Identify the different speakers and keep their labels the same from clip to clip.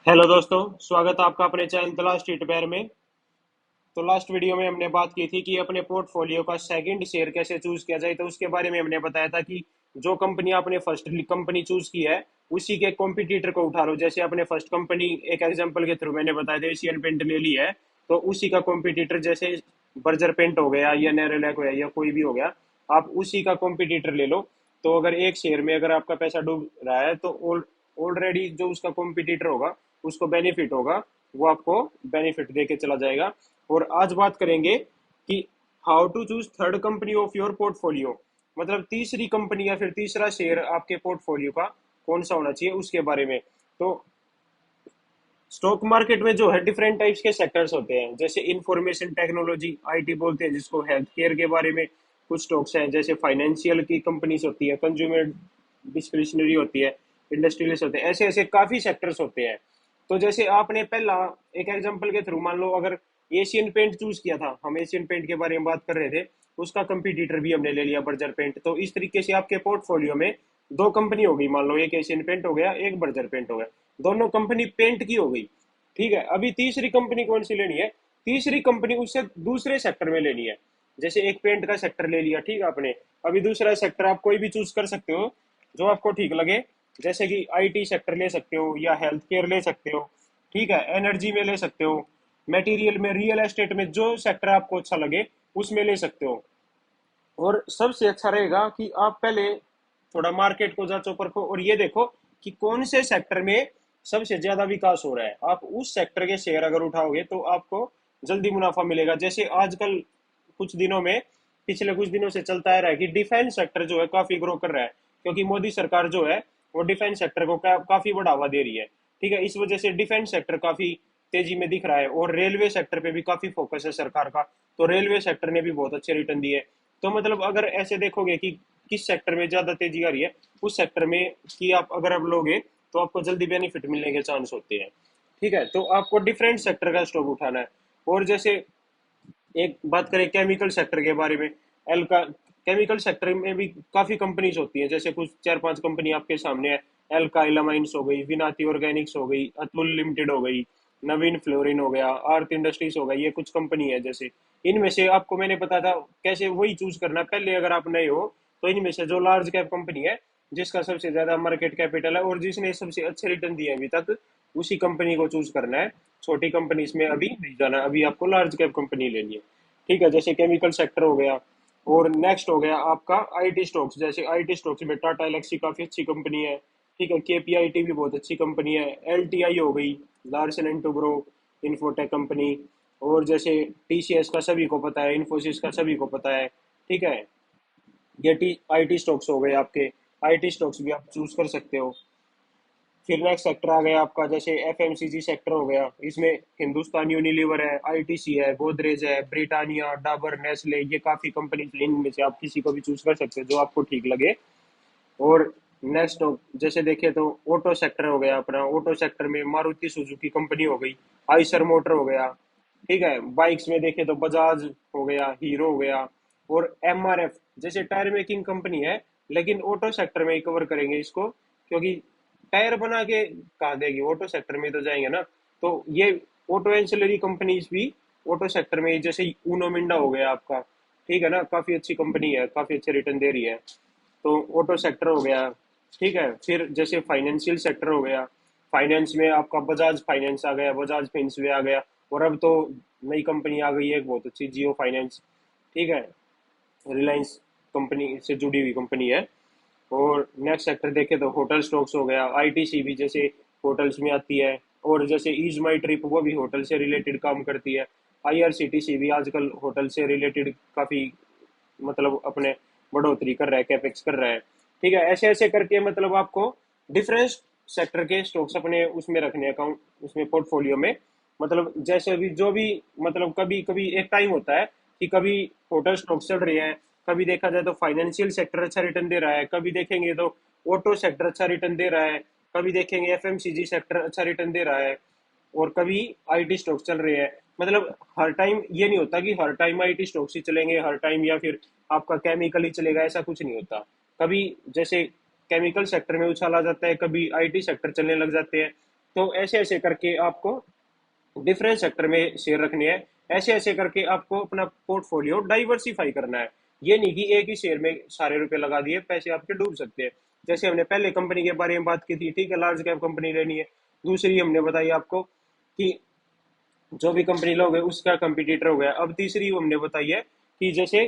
Speaker 1: Hello दोस्तों, स्वागत है आपका अपने चैनल तलाश स्ट्रीटवेयर में। तो लास्ट वीडियो में हमने बात की थी कि अपने पोर्टफोलियो का सेकंड शेयर कैसे चूज किया जाए। तो उसके बारे में हमने बताया था कि जो कंपनी आपने फर्स्ट कंपनी चूज की है उसी के कॉम्पिटिटर को उठा लो। जैसे आपने फर्स्ट कंपनी एक एग्जांपल के थ्रू मैंने बताया था एशियन पेंट ले ली है, तो उसी का कॉम्पिटिटर जैसे बर्जर पेंट हो गया या नेरोलैक हो गया या कोई भी हो गया, आप उसी का कॉम्पिटिटर ले लो। तो अगर एक शेयर में अगर आपका पैसा डूब रहा है तो ऑलरेडी जो उसका कॉम्पिटिटर होगा उसको बेनिफिट होगा, वो आपको बेनिफिट दे के चला जाएगा। और आज बात करेंगे कि how to choose third company of your portfolio, मतलब तीसरी कंपनी या फिर तीसरा शेयर आपके पोर्टफोलियो का कौन सा होना चाहिए उसके बारे में। तो स्टॉक मार्केट में जो है डिफरेंट टाइप्स के सेक्टर्स होते हैं, जैसे इंफॉर्मेशन टेक्नोलॉजी आईटी बोलते हैं जिसको, हेल्थ केयर के बारे में कुछ स्टॉक्स हैं, जैसे फाइनेंशियल की कंपनीज होती है, कंज्यूमर डिस्क्रिशनरी होती है, इंडस्ट्रियलिस्ट होते हैं, ऐसे ऐसे काफी सेक्टर्स होते हैं। तो जैसे आपने पहला एक एग्जांपल के थ्रू मान लो अगर एशियन पेंट चूज किया था, हम एशियन पेंट के बारे में बात कर रहे थे, उसका कंपटीटर भी हमने ले लिया बर्जर पेंट। तो इस तरीके से आपके पोर्टफोलियो में दो कंपनी हो गई, मान लो एक एशियन पेंट हो गया एक बर्जर पेंट हो गया, दोनों कंपनी पेंट की हो गई। ठीक है, अभी तीसरी कंपनी कौन सी लेनी है? तीसरी कंपनी उससे दूसरे सेक्टर में लेनी है। जैसे एक पेंट का सेक्टर ले लिया, ठीक है आपने, अभी दूसरा सेक्टर आप कोई भी चूज कर सकते हो जो आपको ठीक लगे। जैसे कि आईटी सेक्टर ले सकते हो या हेल्थ केयर ले सकते हो, ठीक है, एनर्जी में ले सकते हो, मटेरियल में, रियल एस्टेट में, जो सेक्टर आपको अच्छा लगे उसमें ले सकते हो। और सबसे अच्छा रहेगा कि आप पहले थोड़ा मार्केट को जांचो परखो और ये देखो कि कौन से सेक्टर में सबसे ज्यादा विकास हो रहा है। आप उस सेक्टर के शेयर अगर उठाओगे तो आपको जल्दी मुनाफा मिलेगा। जैसे आजकल कुछ दिनों में, पिछले कुछ दिनों से चलता आ रहा है कि डिफेंस सेक्टर जो है काफी ग्रो कर रहा है, क्योंकि मोदी सरकार जो है वो डिफेंस सेक्टर को काफी बढ़ावा दे रही है। ठीक है, इस वजह से डिफेंस सेक्टर काफी तेजी में दिख रहा है और रेलवे सेक्टर पे भी काफी फोकस है सरकार का। तो रेलवे सेक्टर ने भी बहुत अच्छे रिटर्न दिए। तो मतलब अगर ऐसे देखोगे कि किस सेक्टर में ज्यादा तेजी आ रही है, उस सेक्टर में कि आप अगर आप लोगे तो आपको जल्दी बेनिफिट मिलने के चांस होते हैं। ठीक है, तो आपको डिफरेंट सेक्टर का स्टॉक उठाना है। और जैसे एक बात करें केमिकल सेक्टर के बारे में, एल का केमिकल सेक्टर में भी काफी कंपनीज होती हैं, जैसे कुछ चार पांच कंपनी आपके सामने है। एल्का इलामाइंस हो गई, विनाती ऑर्गेनिक्स हो गई, अतुल लिमिटेड हो गई, नवीन फ्लोरिन हो गया, आर्थ इंडस्ट्रीज हो गई, ये कुछ कंपनी है। जैसे इनमें से आपको मैंने बताया था कैसे वही चूज करना है पहले, अगर आप नए हो तो इनमें से जो लार्ज कैप कंपनी है जिसका सबसे ज्यादा मार्केट कैपिटल है और जिसने सबसे अच्छे रिटर्न दिए हैं अभी तक, उसी कंपनी को चूज करना है। छोटी कंपनी इसमें अभी नहीं जाना, अभी आपको लार्ज कैप कंपनी लेनी है। ठीक है, जैसे केमिकल सेक्टर हो गया। और नेक्स्ट हो गया आपका आईटी स्टॉक्स, जैसे आईटी स्टॉक्स में टाटा एलेक्सी काफी अच्छी कंपनी है। ठीक है, केपीआईटी भी बहुत अच्छी कंपनी है, एलटीआई हो गई, Larsen and Toubro, infotech company. और जैसे टीसीएस का सभी को पता है, इन्फोसिस का सभी को पता है। ठीक है, ये टी आईटी स्टॉक्स हो गए आपके, आईटी स्टॉक्स भी आप चूज कर सकते हो। फिर नेक्स्ट सेक्टर आ गया आपका जैसे एफएमसीजी सेक्टर हो गया, इसमें हिंदुस्तान यूनिलीवर है, आईटीसी है, गोदरेज है, ब्रिटानिया, डाबर, नेस्ले, ये काफी कंपनी, इनमें से आप किसी को भी चूज कर सकते हो जो आपको ठीक लगे। और नेक्स्ट जैसे देखें तो ऑटो सेक्टर हो गया अपना, ऑटो सेक्टर में मारुति सुजुकी कंपनी हो गई, आइसर मोटर हो गया। ठीक है, बाइक्स में देखें तो बजाज हो गया, हीरो हो गया। और एमआरएफ जैसे टायर मेकिंग कंपनी है, लेकिन ऑटो सेक्टर में ही कवर करेंगे इसको, क्योंकि टायर बना के कहाँ देगी, ऑटो सेक्टर में तो जाएंगे ना। तो ये ऑटो एंसिलरी कंपनीज भी ऑटो सेक्टर में, जैसे ऊनो मिंडा हो गया आपका, ठीक है ना, काफी अच्छी कंपनी है, काफी अच्छे रिटर्न दे रही है। तो ऑटो सेक्टर हो गया। ठीक है, फिर जैसे फाइनेंशियल सेक्टर हो गया, फाइनेंस में आपका बजाज फाइनेंस आ गया, बजाज फिंसवे आ गया। और अब तो नई कंपनी आ गई है एक बहुत अच्छी, जियो फाइनेंस। ठीक है, रिलायंस कंपनी से जुड़ी हुई कंपनी है। और नेक्स्ट सेक्टर देखे तो होटल स्टॉक्स हो गया, आईटीसी भी जैसे होटल्स में आती है। और जैसे ईज माई ट्रिप, वो भी होटल से रिलेटेड काम करती है। आईआरसीटीसी भी आजकल होटल से रिलेटेड काफी, मतलब अपने बढ़ोतरी कर रहा है, कैपेक्स कर रहा है। ठीक है, ऐसे ऐसे करके मतलब आपको डिफरेंट सेक्टर के स्टॉक्स अपने उसमें रखने अकाउंट, उसमें पोर्टफोलियो में। मतलब जैसे अभी जो भी, मतलब कभी कभी एक टाइम होता है कि कभी होटल स्टॉक चल रही है, कभी देखा जाए तो फाइनेंशियल सेक्टर अच्छा रिटर्न दे रहा है, कभी देखेंगे तो ऑटो सेक्टर अच्छा रिटर्न दे रहा है, कभी देखेंगे एफएमसीजी सेक्टर अच्छा रिटर्न दे रहा है, और कभी आईटी स्टॉक्स चल रहे हैं। मतलब हर टाइम ये नहीं होता कि हर टाइम आईटी स्टॉक्स ही चलेंगे हर टाइम, या फिर आपका केमिकल ही चलेगा, ऐसा कुछ नहीं होता। कभी जैसे केमिकल सेक्टर में उछाल आ जाता है, कभी आईटी सेक्टर चलने लग जाते हैं। तो ऐसे ऐसे करके आपको डिफरेंट सेक्टर में शेयर रखने हैं। ऐसे ऐसे करके आपको अपना पोर्टफोलियो डाइवर्सिफाई करना है। ये नहीं कि एक ही शेयर में सारे रुपए लगा दिए, पैसे आपके डूब सकते हैं। जैसे हमने पहले कंपनी के बारे में बात की थी, ठीक है, लार्ज कैप कंपनी लेनी है। दूसरी हमने बताई आपको कि जो भी कंपनी लोगे उसका कंपटीटर हो गया। अब तीसरी हमने बताई है कि जैसे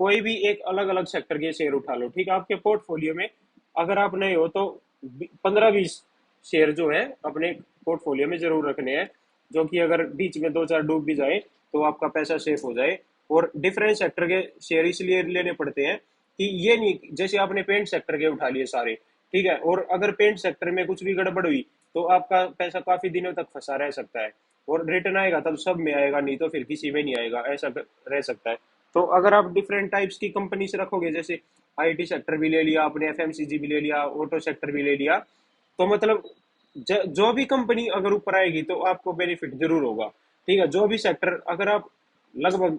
Speaker 1: कोई भी एक अलग अलग सेक्टर के शेयर उठा लो, ठीक है, आपके पोर्टफोलियो में अगर आप नए हो तो 15-20 शेयर जो है अपने पोर्टफोलियो में जरूर रखने हैं, जो कि अगर बीच में दो चार डूब भी जाए तो आपका पैसा सेफ हो जाए। और डिफरेंट सेक्टर के शेयर इसलिए लेने पड़ते हैं कि ये नहीं जैसे आपने पेंट सेक्टर के उठा लिए सारे, ठीक है, और अगर पेंट सेक्टर में कुछ भी गड़बड़ हुई तो आपका पैसा काफी दिनों तक फंसा रह सकता है। और रिटर्न आएगा तब सब में आएगा, नहीं तो फिर किसी में नहीं आएगा, ऐसा रह सकता है। तो अगर आप डिफरेंट टाइप्स की कंपनी से रखोगे, जैसे आईटी सेक्टर भी ले लिया आपने, एफएमसीजी भी ले लिया, ऑटो सेक्टर भी ले लिया, तो मतलब जो भी कंपनी अगर ऊपर आएगी तो आपको बेनिफिट जरूर होगा। ठीक है, जो भी सेक्टर अगर आप लगभग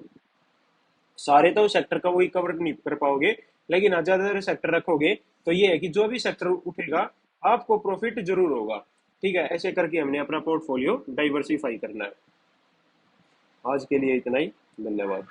Speaker 1: सारे तो सेक्टर का वही कवर नहीं कर पाओगे, लेकिन हाँ ज्यादातर सेक्टर रखोगे तो ये है कि जो भी सेक्टर उठेगा आपको प्रॉफिट जरूर होगा। ठीक है, ऐसे करके हमने अपना पोर्टफोलियो डाइवर्सिफाई करना है। आज के लिए इतना ही। धन्यवाद।